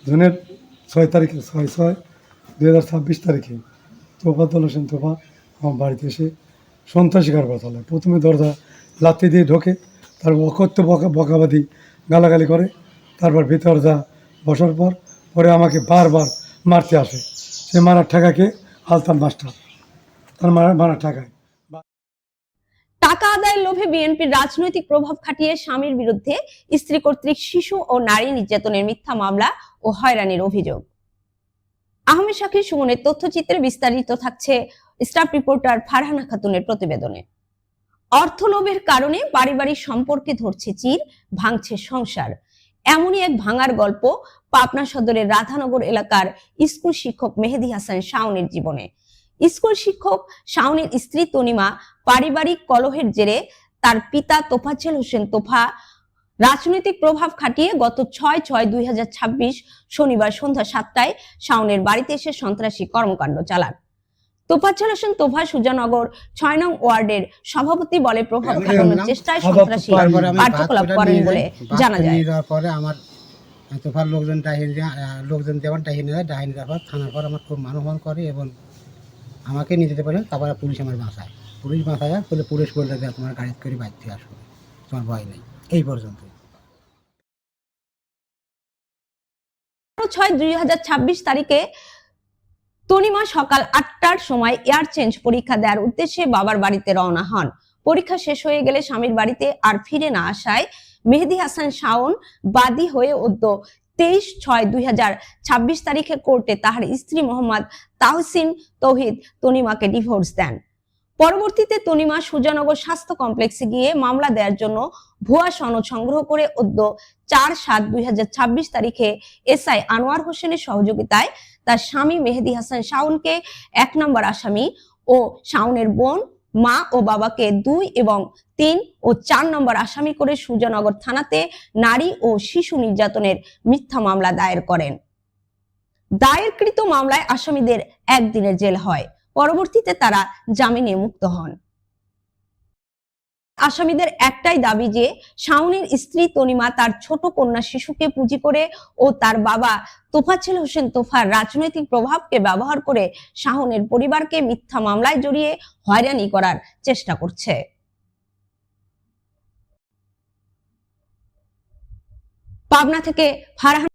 জুনের 6 তারিখে 6/6/2026 তারিখে তোফাজ্জল হোসেন তোফা আমার বাড়িতে এসে সন্ত্রাসী কথা বলে। প্রথমে দরজা লাথি দিয়ে ঢোকে, তারপর অকথ্য বকাবাদি গালাগালি করে, তারপর ভিতর যা বসার পরে আমাকে বারবার মারতে আসে। সে মারার ঠেকাকে আলতাফ মাস্টার, তার মারার ঠেকায়। টাকা আদায়ের লোভে বিএনপির রাজনৈতিক প্রভাব খাটিয়ে স্বামীর বিরুদ্ধে স্ত্রী কর্তৃক শিশু ও নারী নির্যাতনের মিথ্যা মামলা ও হয়রানির অভিযোগ। আহমেদ শাকির সুমনের তথ্যচিত্রে বিস্তারিত থাকছে স্টাফ রিপোর্টার ফারহানা খাতুনের প্রতিবেদনে। অর্থলোভের কারণে পারিবারিক সম্পর্কে ধরছে চির, ভাঙছে সংসার, এমনই এক ভাঙার গল্প পাবনা সদরের রাধানগর এলাকার স্কুল শিক্ষক মেহেদী হাসান শাওনের জীবনে। স্কুল শিক্ষক শাওনের স্ত্রী তনিমা পারিবারিক কলহের জেরে তার পিতা তোফাজ্জল হোসেন তোফা রাজনৈতিক প্রভাব খাটিয়ে গত 6/6/2026 শনিবার সন্ধ্যা 7টায় শাওনের বাড়িতে এসে সন্ত্রাসী কর্মকাণ্ড চালান। তোফাজ্জল হোসেন তোফা সুজানগর 6 নং ওয়ার্ডের সভাপতি বলে প্রভাব খাটানোর চেষ্টায় সন্ত্রাসী কার্যকলাপ করেন বলে জানা যায়। পরে আমার তোফার লোকজন যেমন ডাহিনী দেওয়ার পর থানার পর আমার খুব মানবমান করে এবং আমাকে নিয়ে যেতে পারে। তারপরে পুলিশ আমার বাঁচায়, বলে পুলিশ বললে যে তোমার গাড়ি করে বাইর থেকে আসবে, তোমার ভয় নেই। এই পর্যন্ত 6/6/2026 তারিখে তনিমা সকাল 8টার সময় এয়ার চেঞ্জ পরীক্ষা দেওয়ার উদ্দেশ্যে বাবার বাড়িতে রওনা হন। পরীক্ষা শেষ হয়ে গেলে স্বামীর বাড়িতে আর ফিরে না আসায় মেহেদী হাসান শাওন বাদী হয়ে 23/6/2026 তারিখে কোর্টে তাহার স্ত্রী মোহাম্মদ তাহসিন তৌহিদ তনিমাকে ডিভোর্স দেন। পরবর্তীতে তনিমা সুজানগর স্বাস্থ্য কমপ্লেক্সে গিয়ে মামলা দেওয়ার জন্য ভুয়া সনদ সংগ্রহ করে 4/7/2026 তারিখে এসআই আনোয়ার হোসেনের সহযোগিতায় তার স্বামী মেহেদী হাসান শাওনকে 1 নম্বর আসামি ও শাওনের বোন, মা ও বাবাকে 2 এবং 3 ও 4 নম্বর আসামি করে সুজানগর থানাতে নারী ও শিশু নির্যাতনের মিথ্যা মামলা দায়ের করেন। দায়েরকৃত মামলায় আসামিদের 1 দিনের জেল হয়। পরবর্তীতে তারা জামিনে মুক্ত হন। আসামিদের একটাই দাবি যে শাওনের স্ত্রী তনিমা তার ছোট কন্যা শিশুকে পুঁজি করে ও তার বাবা তোফাজ্জল হোসেন তোফার রাজনৈতিক প্রভাবকে ব্যবহার করে শাওনের পরিবারকে মিথ্যা মামলায় জড়িয়ে হয়রানি করার চেষ্টা করছে। পাবনা থেকে ফারহানা